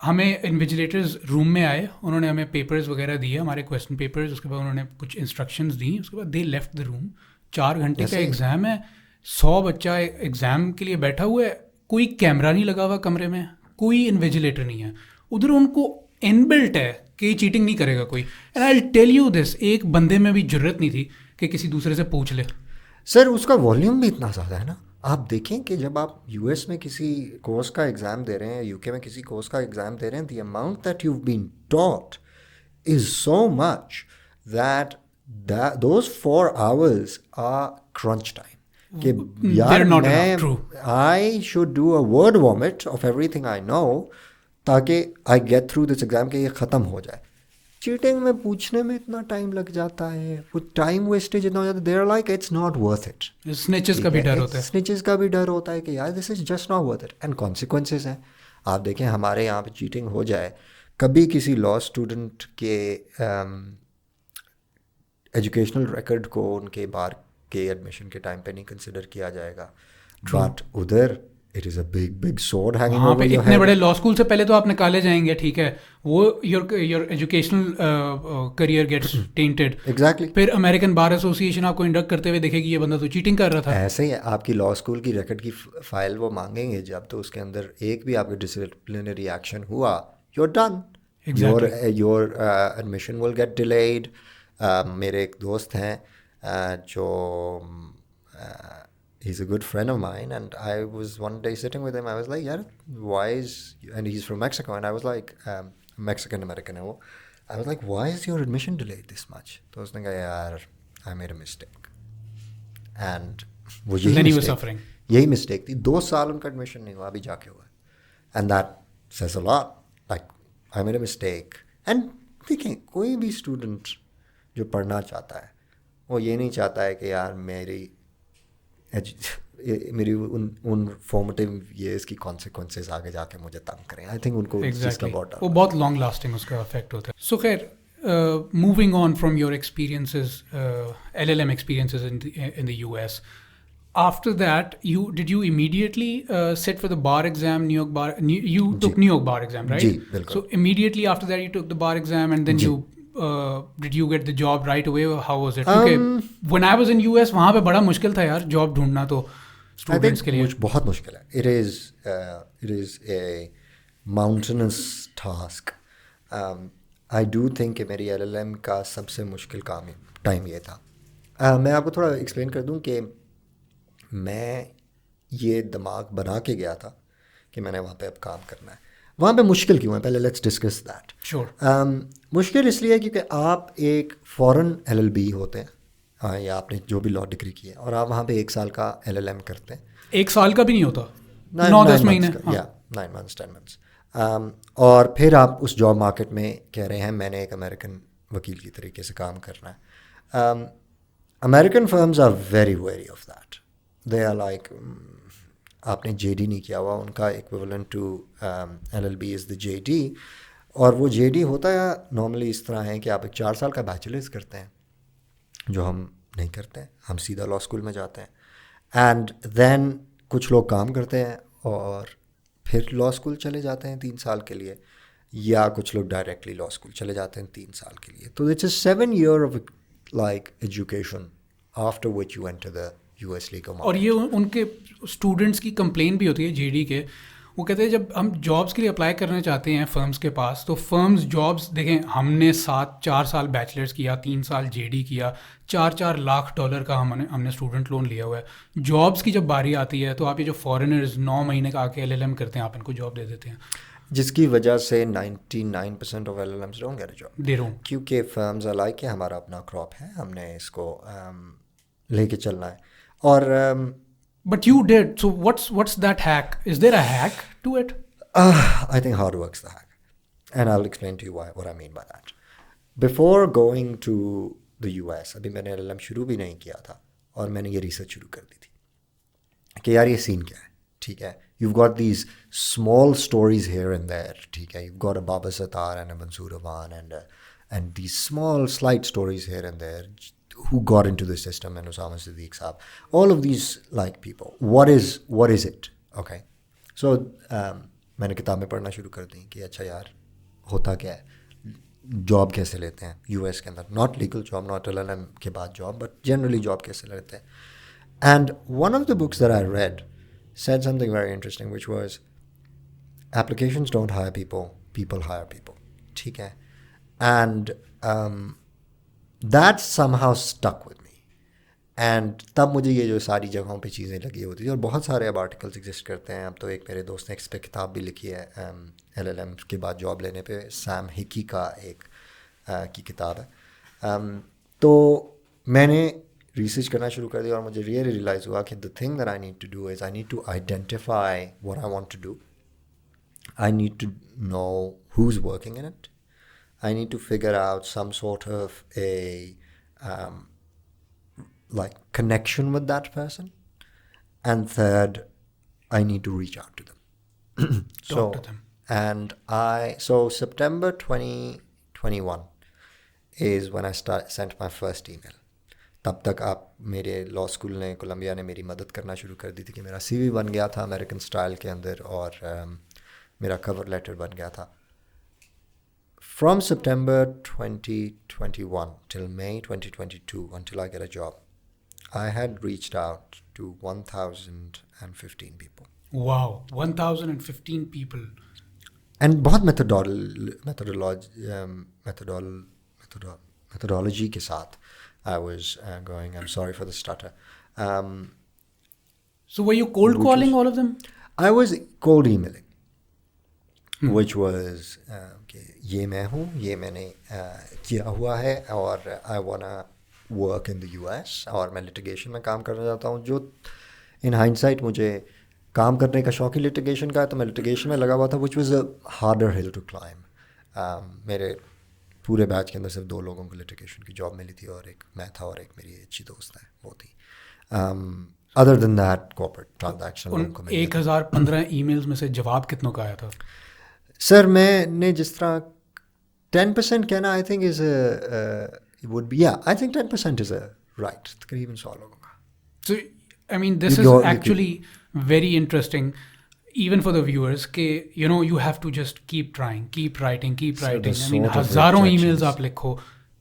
ہمیں انویجلیٹرز روم میں آئے, انہوں نے ہمیں پیپرز وغیرہ دیے, ہمارے کویسچن پیپرز, اس کے بعد انہوں نے کچھ انسٹرکشنز دیں, اس کے بعد دے لیفٹ دا روم. 4 گھنٹے کا ایگزام ہے, 100 بچہ ایگزام کے لیے بیٹھا ہوا ہے, کوئی کیمرہ نہیں لگا ہوا کمرے میں, کوئی انویجلیٹر نہیں ہے ادھر. ان کو انبلٹ ہے کہ یہ چیٹنگ نہیں کرے گا کوئی. And I will tell you this, ایک بندے میں بھی جرت نہیں تھی کہ کسی دوسرے سے پوچھ لے. سر اس کا والیوم بھی اتنا زیادہ ہے نا. آپ دیکھیں کہ جب آپ US میں کسی کورس کا ایگزام دے رہے ہیں, UK میں کسی کورس کا ایگزام دے رہے ہیں, the amount that you been taught is so much that those 4 hours are crunch time. کہ یار میں I should do a word vomit of everything I know تاکہ I get through this exam کہ یہ ختم ہو جائے. Cheating میں پوچھنے میں اتنا ٹائم لگ جاتا ہے, وہ ٹائم ویسٹیج اتنا ہو جاتا ہے. They are like it's not worth it. Snitches کا بھی ڈر ہوتا ہے, سنیچز کا بھی ڈر ہوتا ہے کہ یار this is just not worth it. And consequences ہیں. آپ دیکھیں ہمارے یہاں پہ چیٹنگ ہو جائے, کبھی کسی لا اسٹوڈنٹ کے ایجوکیشنل ریکارڈ کو ان کے بار کے ایڈمیشن کے ٹائم پہ نہیں کنسیڈر کیا جائے گا, بٹ ادھر it is a big sword hanging over your head. اتنے بڑے لا اسکول سے پہلے تو آپ نکالے جائیں گے, ٹھیک ہے, وہ your educational career gets tainted. Exactly. پھر امریکن بار ایسوسیشن آپ کو انڈکٹ کرتے ہوئے دیکھے گی یہ بندہ تو چیٹنگ کر رہا تھا. ایسے ہی ہے, آپ کی لا اسکول کی ریکارڈ کی فائل وہ مانگیں گے جب, تو اس کے اندر ایک بھی آپ کا ڈسپلنری ایکشن ہوا, you're done. Your admission will get delayed. میرے ایک دوست ہیں جو he's a good friend of mine, and I was one day sitting with him, I was like, yaar, why is, and he's from Mexico, and I was like, Mexican American hai wo, I was like, why is your admission delayed this much? تو اس نے کہا yaar, I made a mistake. And وہ یہی mistake تھی. 2 سال ان کا admission نہیں ہوا, ابھی جا کے ہوا. And that says a lot, like I made a mistake. And دیکھیں کوئی بھی اسٹوڈنٹ جو پڑھنا چاہتا ہے وہ یہ نہیں چاہتا ہے کہ یار میری ان فارمیٹیو ایئرس کی کانسیکوینسز آگے جا کے مجھے تنگ کریں. آئی تھنک ان کو اس چیز کا وہ بہت لانگ لاسٹنگ اس کا افیکٹ ہوتا ہے. سو خیر, moving on from your experiences, LLM experiences in the US, after that, did you immediately sit for the bar exam, New York bar? You took New York bar exam, right? جی بالکل. So immediately after that, you took the bar exam, and then did you get the job right away? Or how was it? کیونکہ when I was in US, وہاں پہ بڑا مشکل تھا یار job ڈھونڈنا تو اسٹوڈنٹس کے لیے. بہت مشکل ہے. It is a mountainous task. I do think کہ میری LLM کا سب سے مشکل ٹائم یہ تھا. میں آپ کو تھوڑا ایکسپلین کر دوں کہ میں یہ دماغ بنا کے گیا تھا کہ میں نے وہاں پہ اب کام کرنا ہے. وہاں پہ مشکل کیوں ہے؟ پہلے لیٹس ڈسکس دیٹ. مشکل اس لیے کیونکہ آپ ایک فورن LLB ہوتے ہیں یا آپ نے جو بھی لاء ڈگری کی ہے اور آپ وہاں پہ 1 سال کا LLM کرتے ہیں. 1 سال کا بھی نہیں ہوتا, 9-10 مہینے. 9 months 10 months. اور پھر آپ اس جاب مارکیٹ میں کہہ رہے ہیں میں نے ایک امریکن وکیل کی طریقے سے کام کرنا ہے. American firms are very wary of that. They are like, آپ نے JD نہیں کیا ہوا, ان کا equivalent to LLB is the JD. اور وہ JD ہوتا ہے نارملی اس طرح ہے کہ آپ ایک 4 سال کا بیچلرز کرتے ہیں, جو ہم نہیں کرتے ہیں, ہم سیدھا لاء اسکول میں جاتے ہیں. اینڈ دین کچھ لوگ کام کرتے ہیں اور پھر لاء اسکول چلے جاتے ہیں 3 سال کے لیے, یا کچھ لوگ ڈائریکٹلی لاء اسکول چلے جاتے ہیں 3 سال کے لیے. تو it's a 7 year of like education after which you enter the US legal market. اور یہ ان کے اسٹوڈنٹس کی کمپلین بھی ہوتی ہے JD کے. وہ کہتے ہیں جب ہم جابس کے لیے اپلائی کرنا چاہتے ہیں فرمز کے پاس, تو فرمز جابس دیکھیں, ہم نے 4 سال بیچلرس کیا, 3 سال JD کیا, $4 lakh کا ہم نے اسٹوڈنٹ لون لیا ہوا ہے. جابس کی جب باری آتی ہے تو آپ یہ جو فارنرز 9 مہینے کا آ کے LLM کرتے ہیں, آپ ان کو جاب دے دیتے ہیں, جس کی وجہ سے 99% of LLMs don't get a job. دے رہا ہوں کیونکہ فرمز لائک کہ ہمارا اپنا کراپ ہے, ہم نے اس کو لے کے چلنا ہے. اور But you did. So what's that hack? Is there a hack to it? I think hard work's the hack. And I'll explain to you what I mean by that. Before going to the US, ابھی میں نے LLM شروع بھی نہیں کیا تھا اور میں نے یہ ریسرچ شروع کر دی تھی کہ یار یہ سین کیا ہے. ٹھیک ہے, you've got these small stories here and there. ٹھیک ہے, you've got a Baba Sattar and a Mansoor Awan and these small slight stories here and there who got into the system, and Osama Siddiq Saab, all of these like people. What is it? Okay, so میں نے کتابیں پڑھنا شروع کر دیں کہ اچھا یار ہوتا کیا ہے, جاب کیسے لیتے ہیں US کے اندر, not legal job, not LLM کے بعد جاب, بٹ جنرلی جاب کیسے لیتے ہیں. And one of the books that I read said something very interesting, which was applications don't hire people, people hire people. ٹھیک ہے, and that somehow stuck with me. And تب مجھے یہ جو ساری جگہوں پہ چیزیں لگی ہوتی تھی, اور بہت سارے اب آرٹیکلس ایگزسٹ کرتے ہیں. اب تو ایک میرے دوست نے اس پہ کتاب بھی لکھی ہے LLM کے بعد جاب لینے پہ, سیم ہکی کا ایک کی کتاب ہے. تو میں نے ریسرچ کرنا شروع کر دیا اور مجھے ریئلائز ہوا کہ the thing that I need to do is I need to identify what I want to do. I need to know who's working in it. I need to figure out some sort of a like connection with that person. And third, I need to reach out to them. Talk to them. And so September 2021 is when I sent my first email. تب تک آپ میرے law school نے, Colombia نے میری مدد کرنا شروع کر دی تھی کہ میرا CV بن گیا تھا امریکن اسٹائل کے اندر, اور میرا کور لیٹر بن گیا تھا. From September 2021 till May 2022, until I get a job, I had reached out to 1,015 people. Wow, 1,015 people. And بہت methodology کے ساتھ I was going, I'm sorry for the stutter. So were you cold calling all of them? I was cold emailing. Which was کہ یہ میں ہوں, یہ میں نے کیا ہوا ہے, اور I wanna work in the US, اور میں litigation میں کام کرنا چاہتا ہوں. جو in hindsight مجھے کام کرنے کا شوق ہی litigation کا ہے, تو میں litigation میں لگا ہوا تھا, which was a harder hill to climb. میرے پورے بیچ کے اندر صرف 2 لوگوں کو litigation کی جاب ملی تھی, اور ایک میں تھا اور ایک میری اچھی دوست ہے وہ تھی. Other than that, corporate transaction لوگوں کو ملی. 1015 ای میلز میں سے جواب کتنوں کا آیا تھا؟ سر میں نے جس طرح 10% کہنا I think is would be, yeah, I think 10% is a right, تقریباً 100 لوگوں کا. So I mean, this is actually very interesting, even for the viewers, کہ you know you have to just keep trying, keep writing. I mean, ہزاروں e mails آپ لکھو,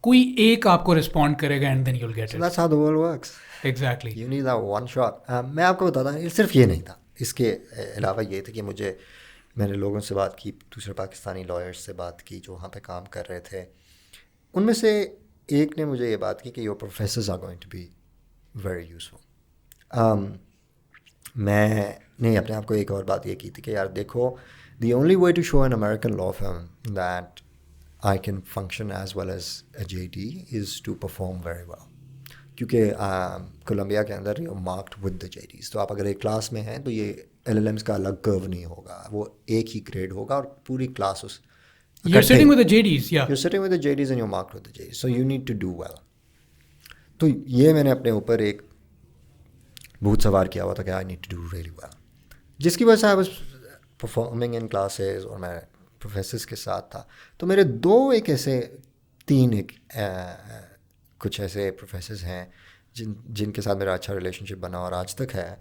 کوئی ایک آپ کو رسپونڈ کرے گا and then you'll get it. So that's how the world works. Exactly. You need that one shot. میں آپ کو بتاتا ہوں, صرف یہ نہیں تھا, اس کے علاوہ یہ تھا کہ میں نے لوگوں سے بات کی, دوسرے پاکستانی لائرس سے بات کی جو وہاں پہ کام کر رہے تھے. ان میں سے ایک نے مجھے یہ بات کی کہ your professors are going to be very useful. میں نے اپنے آپ کو ایک اور بات یہ کی تھی کہ یار دیکھو, the only way to show an American law firm that I can function as well as a JD is to perform very well. کیونکہ کولمبیا کے اندر you marked with the JDs. تو آپ اگر ایک کلاس میں ہیں تو یہ LLMs کا الگ کرو نہیں ہوگا, وہ ایک ہی گریڈ ہوگا اور پوری کلاس اس You're sitting with the JDs, yeah. You're sitting with the JDs and you're marked with the JDs. So you need to do well. تو یہ میں نے اپنے اوپر ایک بہت سوار کیا ہوا تھا کہ I need to do really well. جس کی وجہ سے I was performing in classes اور میں پروفیسرس کے ساتھ تھا. تو میرے کچھ ایسے پروفیسرز ہیں جن کے ساتھ میرا اچھا ریلیشن شپ بنا اور آج تک ہے.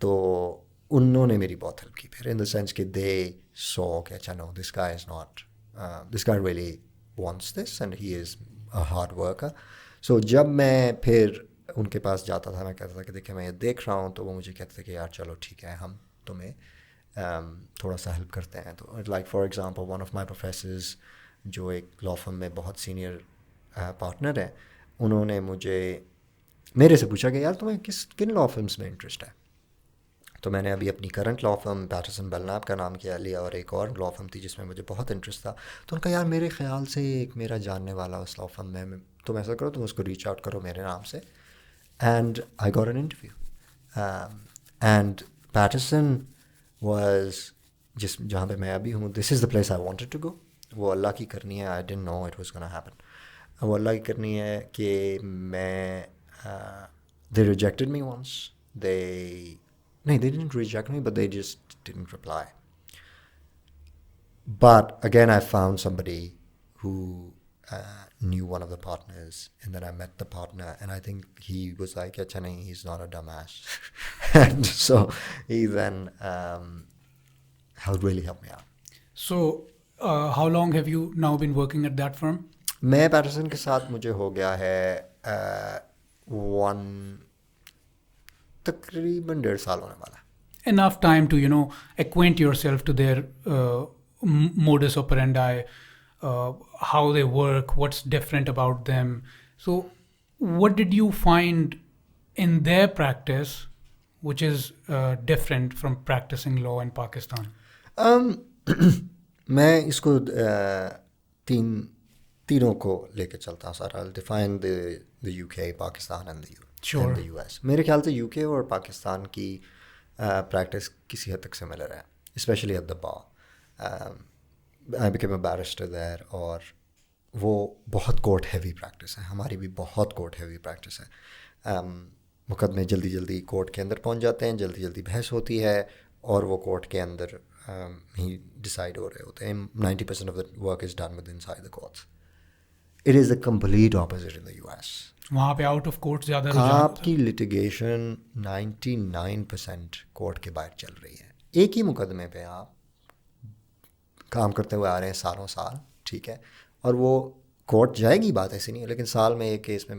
تو انہوں نے میری بہت ہیلپ کی پھر, ان دا سینس کہ دے سو کہ اچھا no this guy is not, this guy really wants this and he is a hard worker. So جب میں پھر ان کے پاس جاتا تھا, میں کہتا تھا کہ دیکھیں میں یہ دیکھ رہا ہوں, تو وہ مجھے کہتے تھے کہ یار چلو ٹھیک ہے, ہم تمہیں تھوڑا سا ہیلپ کرتے ہیں. تو like for example one of my professors جو ایک لا فرم میں بہت سینئر پارٹنر ہیں, انہوں نے میرے سے پوچھا کہ یار تمہیں کن لا فرمس میں انٹرسٹ ہے. تو میں نے ابھی اپنی کرنٹ لا فرم پیٹرسن بیلناپ کا نام لیا, اور ایک اور لا فرم تھی جس میں مجھے بہت انٹرسٹ تھا. تو ان کا یار میرے خیال سے ایک میرا جاننے والا اس لا فرم میں, تم ایسا کرو تم اس کو ریچ آؤٹ کرو میرے نام سے. And I got an interview and Patterson was جہاں پہ میں ابھی ہوں, this is the place I wanted to go. وہ اللہ کی کرنی ہے, I don't know it was gonna happen. وہ اللہ کی کرنی ہے کہ میں they rejected me once, they didn't reject me, but they just didn't reply. But again I found somebody who knew one of the partners, and then I met the partner and I think he was like acha nahi, he's not a dumbass. And so he then really helped me out. So how long have you now been working at that firm? میں Pietersen کے ساتھ مجھے ہو گیا ہے تقریباً 1.5 سال ہونے والا ہے. Enough time to, you know, acquaint yourself to their modus operandi, how they work, what's different about them. So what did you find in their practice which is different from practicing law in Pakistan? میں اس کو تینوں کو لے کے چلتا ہوں سر. I'll define the UK, Pakistan and the US. میرے خیال سے UK اور پاکستان کی پریکٹس کسی حد تک سملر ہے, especially at the bar. I became a barrister there, اور وہ بہت کورٹ ہیوی پریکٹس ہے. ہماری بھی بہت کورٹ ہیوی پریکٹس ہے. مقدمے جلدی کورٹ کے اندر پہنچ جاتے ہیں, جلدی بحث ہوتی ہے, اور وہ کورٹ کے اندر ہی ڈیسائڈ ہو رہے ہوتے ہیں. 90% of the work is done within inside the courts. It is the complete opposite in the US. وہاں پہ آؤٹ آف کورٹ زیادہ آپ کی لٹیگیشن 99% کورٹ کے باہر چل رہی ہے. ایک ہی مقدمے پہ آپ کام کرتے ہوئے آ رہے ہیں سالوں سال, ٹھیک ہے, اور وہ کورٹ جائے گی, بات ایسی نہیں ہے, لیکن سال میں ایک کیس میں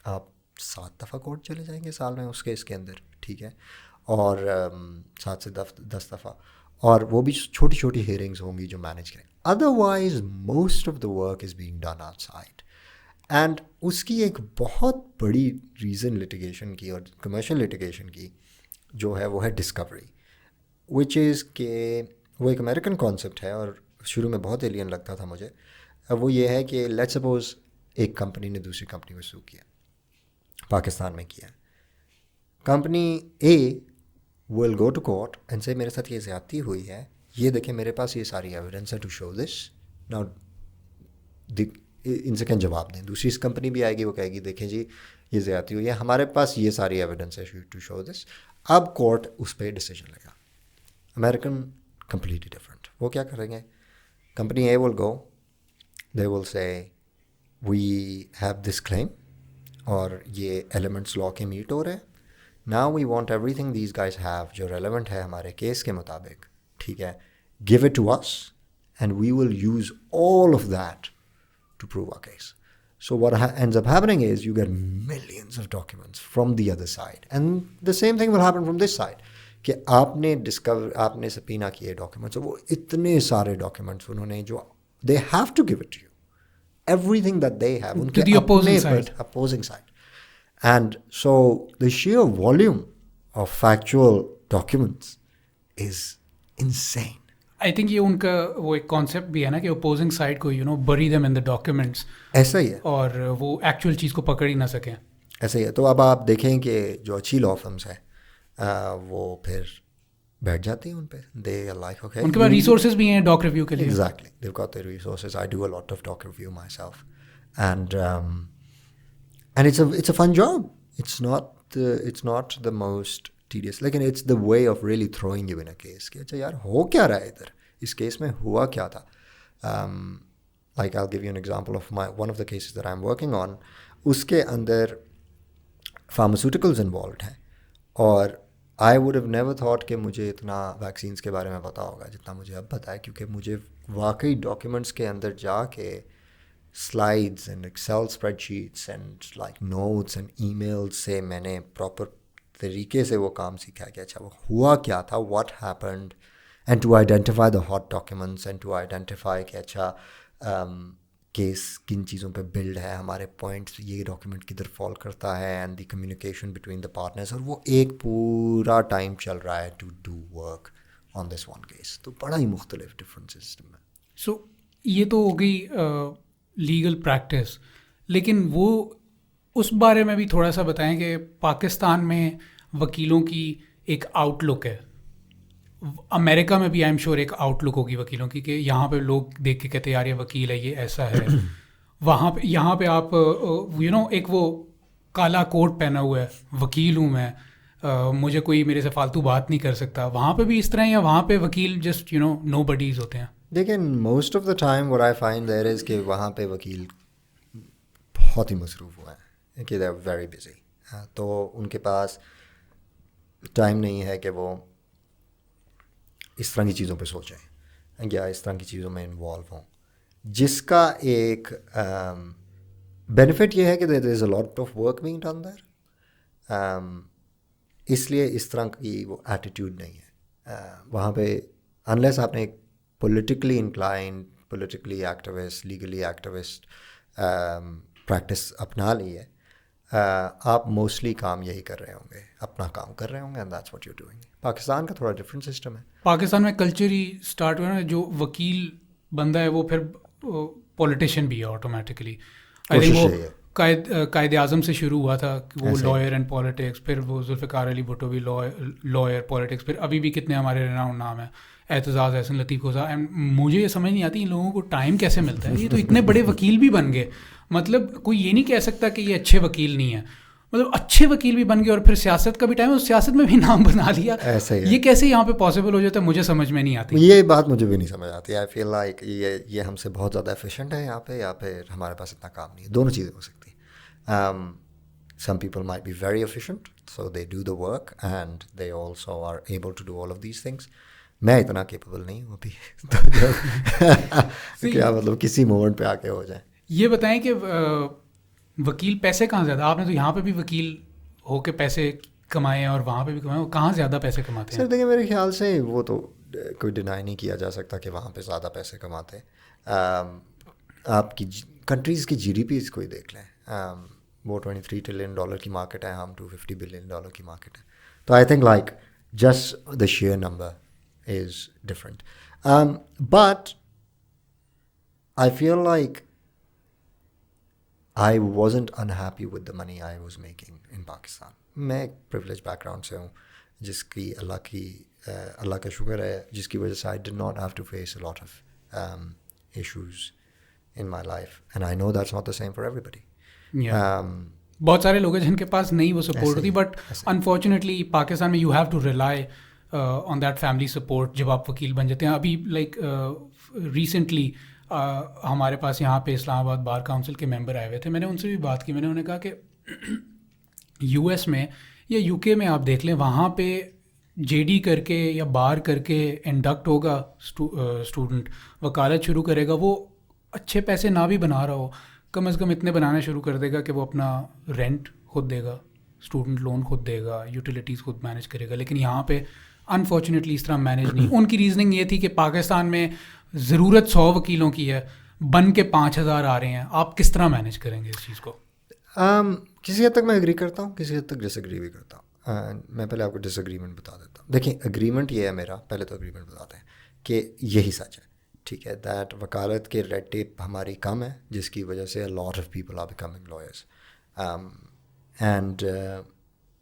آپ 7 دفعہ کورٹ چلے جائیں گے سال میں اس کیس کے اندر, ٹھیک ہے, اور 7 سے 10 دفعہ, اور وہ بھی چھوٹی چھوٹی ہیئرنگز ہوں گی جو مینیج کریں. Otherwise most of the work is being done outside. اینڈ اس کی ایک بہت بڑی ریزن لٹیگیشن کی اور کمرشل لٹیگیشن کی جو ہے وہ ہے ڈسکوری, وچ از کہ وہ ایک امریکن کانسیپٹ ہے, اور شروع میں بہت ایلین لگتا تھا مجھے. وہ یہ ہے کہ لیٹ سپوز ایک کمپنی نے دوسری کمپنی میں سو کیا, پاکستان میں کیا. Company A will go to court and say میرے ساتھ یہ زیادتی ہوئی ہے, یہ دیکھیں میرے پاس یہ ساری ایویڈنس ہے to show this. Now in سے کہیں جواب دیں. دوسری کمپنی بھی آئے گی, وہ کہے گی دیکھیں جی یہ زیادتی ہوئی ہے, ہمارے پاس یہ ساری ایویڈنس ہے ٹو شو دس. اب کورٹ اس پہ ڈیسیجن لے گا. American completely different. وہ کیا کریں گے, کمپنی اے ول گو, دے ول سے وی ہیو دس کلیم, اور یہ ایلیمنٹس لا کے میٹ ہو رہے ہیں, now we want everything these guys have جو relevant ہے ہمارے کیس کے مطابق, ٹھیک ہے, give it to us and we will use all of that to prove our case. So what ends up happening is you get millions of documents from the other side, and the same thing will happen from this side کہ آپ نے آپ نے سپینا کیے documents, وہ اتنے سارے documents انہوں نے جو they have to give it to you, everything that they have, ان کے opposing side. And so the sheer volume of factual documents is insane. I think یہ ان کا وہ ایک کانسیپٹ بھی ہے نا کہ اپوزنگ سائڈ کو bury them in the documents. ایسا ہی ہے, اور وہ ایکچوئل چیز کو پکڑ ہی نہ سکیں. ایسا ہی ہے. تو اب آپ دیکھیں کہ جو اچھی لا فرمس ہیں وہ پھر بیٹھ جاتی ہیں ان پہ. دے لائک اوکے, ان کے پاس ریسورسز بھی ہیں ڈاک ریویو کے لیے. Exactly, they've got the resources. I do a lot of doc review myself, and it's a fun job. It's not the most tedious, لیکن it's the way of really throwing you in a case کہ اچھا یار ہو کیا رہا ہے ادھر, اس case میں ہوا کیا تھا. Like I'll give you an example of one of the cases that I'm working on. اس کے اندر pharmaceuticals involved ہیں, اور I would have never thought کہ مجھے اتنا ویکسینس کے بارے میں پتا ہوگا جتنا مجھے اب پتا ہے, کیونکہ مجھے واقعی ڈاکیومنٹس کے اندر جا کے slides and Excel spreadsheets and like notes and emails سے میں نے پراپر طریقے سے وہ کام سیکھا کہ اچھا وہ ہوا کیا تھا, what happened, and to identify the hot documents and to identify کہ اچھا کیس کن چیزوں پہ بلڈ ہے, ہمارے پوائنٹس یہ ڈاکیومنٹ کدھر فال کرتا ہے, and the communication between the partners. اور وہ ایک پورا ٹائم چل رہا ہے to do work on this one case. تو بڑا ہی مختلف ڈفرینس سسٹم ہے. سو یہ تو ہو گئی لیگل پریکٹس, لیکن وہ اس بارے میں بھی تھوڑا سا بتائیں کہ پاکستان میں وکیلوں کی ایک آؤٹ لک ہے. امریکہ میں بھی آئی ایم شیور ایک آؤٹ لک ہوگی وکیلوں کی کہ یہاں پہ لوگ دیکھ کے کہتے ہیں یار یہ وکیل ہے, یہ ایسا ہے. وہاں پہ یہاں پہ آپ ایک وہ کالا کوٹ پہنا ہوا ہے, وکیل ہوں میں, مجھے کوئی میرے سے فالتو بات نہیں کر سکتا. وہاں پہ بھی اس طرح, یا وہاں پہ وکیل جسٹ نو بڈیز ہوتے ہیں؟ لیکن most of the time what I find there is کہ وہاں پہ وکیل بہت ہی مصروف ہوا ہے کہ they are very busy. تو ان کے پاس ٹائم نہیں ہے کہ وہ اس طرح کی چیزوں پہ سوچیں یا اس طرح کی چیزوں میں انوالو ہوں, جس کا ایک بینیفٹ یہ ہے کہ there is a lot of work being done there. اس لیے اس طرح کی وہ ایٹیٹیوڈ نہیں ہے وہاں پہ, unless آپ نے ایک politically inclined, politically activist, legally activist practice اپنا لی ہے, آپ موسٹلی کام یہی کر رہے ہوں گے, اپنا کام کر رہے ہوں گے, and that's what you're doing. Pakistan کا تھوڑا ڈفرینٹ سسٹم ہے. پاکستان میں کلچر ہی اسٹارٹ ہوا نا, جو وکیل بندہ ہے وہ پھر پولیٹیشین بھی ہے آٹومیٹکلی. آئی تھنک وہ قائد اعظم سے شروع ہوا تھا کہ وہ لائر اینڈ پالیٹکس, پھر وہ ذوالفقار علی بھٹو بھی لائر پالیٹکس, پھر ابھی بھی کتنے ہمارے رناؤنڈ نام ہیں, اعتزاز احسن لطیف خوزا. اینڈ مجھے یہ سمجھ نہیں آتی ان لوگوں کو ٹائم کیسے ملتا ہے. یہ تو اتنے بڑے وکیل بھی بن گئے, مطلب کوئی یہ نہیں کہہ سکتا کہ یہ اچھے وکیل نہیں ہیں, مطلب اچھے وکیل بھی بن گئے, اور پھر سیاست کا بھی ٹائم, اس سیاست میں بھی نام بنا لیا. یہ کیسے یہاں پہ پاسبل ہو جاتا ہے, مجھے سمجھ میں نہیں آتی. یہ بات مجھے بھی نہیں سمجھ آتی. آئی فیل لائک یہ ہم سے بہت زیادہ ایفیشینٹ ہے یہاں پہ, یا پھر ہمارے پاس اتنا کام نہیں ہے. دونوں چیزیں ہو سکتی ہیں. Some people might be very efficient, so they do the work and they also are able to do all of these things. میں اتنا کیپیبل نہیں ہوں ابھی, کیا مطلب کسی مومنٹ پہ آ کے ہو جائے. یہ بتائیں کہ وکیل پیسے کہاں زیادہ, آپ نے تو یہاں پہ بھی وکیل ہو کے پیسے کمائے ہیں اور وہاں پہ بھی کمائے, کہاں زیادہ پیسے کماتے ہیں؟ سر دیکھیں, میرے خیال سے وہ تو کوئی ڈینائی نہیں کیا جا سکتا کہ وہاں پہ زیادہ پیسے کماتے ہیں. آپ کی کنٹریز کی جی ڈی پیز کوئی دیکھ لیں, وہ $23 ٹریلین کی مارکیٹ ہے, ہم $250 بلین کی مارکیٹ ہے. تو I think like just the sheer number is different. But I feel like I wasn't unhappy with the money I was making in Pakistan. میں ایک privileged background سے ہوں, جس کی اللہ کا شکر ہے, جس کی وجہ سے I did not have to face a lot of issues in my life, and I know that's not the same for everybody. بہت سارے لوگ ہیں جن کے پاس نہیں وہ سپورٹ ہوتی, بٹ انفارچونیٹلی پاکستان میں you have to rely on that family support جب آپ وکیل بن جاتے ہیں. ابھی لائک ریسنٹلی ہمارے پاس یہاں پہ اسلام آباد بار کاؤنسل کے ممبر آئے ہوئے تھے, میں نے ان سے بھی بات کی. میں نے انہیں کہا کہ یو ایس میں یا یو کے میں آپ دیکھ لیں وہاں پہ جے ڈی کر کے یا بار کر کے انڈکٹ ہوگا اسٹوڈنٹ, وکالت شروع کرے گا, وہ اچھے پیسے نہ بھی بنا رہا ہو کم از کم اتنے بنانا شروع کر دے گا کہ وہ اپنا رینٹ خود دے گا, اسٹوڈنٹ لون خود دے گا, یوٹیلیٹیز خود مینیج کرے گا. لیکن یہاں پہ انفارچونیٹلی اس طرح مینیج نہیں. ان کی ریزننگ یہ تھی کہ پاکستان میں ضرورت 100 وکیلوں کی ہے, بن کے 5000 آ رہے ہیں, آپ کس طرح مینیج کریں گے اس چیز کو؟ کسی حد تک میں ایگری کرتا ہوں, کسی حد تک ڈس ایگری بھی کرتا ہوں. میں پہلے آپ کو ڈس ایگریمنٹ بتا دیتا ہوں. دیکھیں اگریمنٹ یہ ہے میرا, پہلے تو اگریمنٹ بتاتے ہیں کہ یہی سچ ہے, ٹھیک ہے, دیٹ وکالت کے ریڈ ٹیپ ہماری کم ہے جس کی وجہ سے lot of people are becoming lawyers, and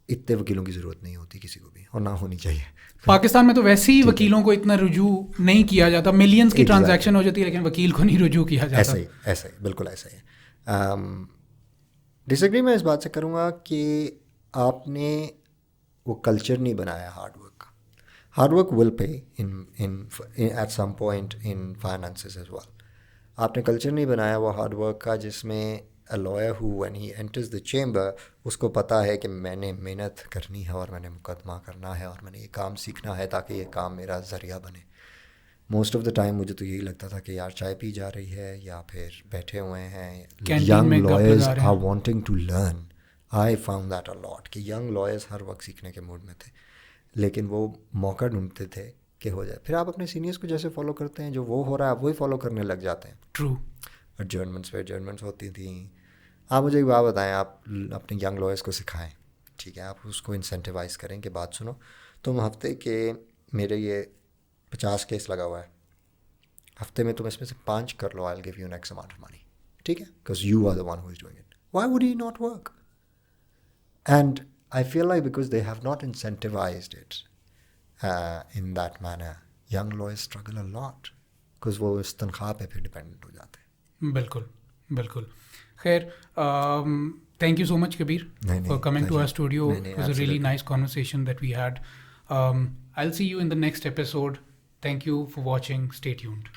اتنے وکیلوں کی ضرورت نہیں ہوتی کسی کو بھی, اور نہ ہونی چاہیے. پاکستان میں تو ویسے ہی وکیلوں کو اتنا رجوع نہیں کیا جاتا, ملینز کی ٹرانزیکشن ہو جاتی ہے لیکن وکیل کو نہیں رجوع کیا جاتا. ایسا ہی بالکل ایسا ہی. ڈس ایگری میں اس بات سے کروں گا کہ آپ نے وہ کلچر نہیں بنایا ہارڈ ورک کا. Hard work will pay at some point in finances as well. آپ نے کلچر نہیں بنایا وہ ہارڈ ورک کا جس میں a lawyer who when he enters the chamber اس کو پتہ ہے کہ میں نے محنت کرنی ہے اور میں نے مقدمہ کرنا ہے اور میں نے یہ کام سیکھنا ہے تاکہ یہ کام میرا ذریعہ بنے. موسٹ آف دا ٹائم مجھے تو یہی لگتا تھا کہ یار چائے پی جا رہی ہے یا پھر بیٹھے ہوئے ہیں. Young lawyers are wanting to learn. I found that a lot کہ ینگ لائرز ہر وقت سیکھنے کے موڈ میں تھے, لیکن وہ موقع ڈھونڈتے تھے کہ ہو جائے. پھر آپ اپنے سینئرس کو جیسے فالو کرتے ہیں, جو وہ ہو رہا ہے آپ وہی فالو کرنے لگ جاتے ہیں. ٹرو. ایڈجرنمنٹس ہوتی تھیں. آپ مجھے ایک بات بتائیں, آپ اپنے ینگ لائرس کو سکھائیں, ٹھیک ہے, آپ اس کو انسینٹیوائز کریں کہ بات سنو, تم ہفتے کے میرے یہ 50 کیس لگا ہوا ہے, ہفتے میں تم اس میں سے 5 کر لو, I give you next amount of money, ٹھیک ہے, because you are the one who is doing it. Why would he not work? And I feel like because they have not incentivized it in that manner, young lawyers struggle a lot because وہ اس تنخواہ پہ پھر dependent ہو جاتے ہیں. بالکل بالکل. خیر, thank you so much Kabir for coming to our studio. It was a really nice conversation that we had. I'll see you in the next episode. Thank you for watching. Stay tuned.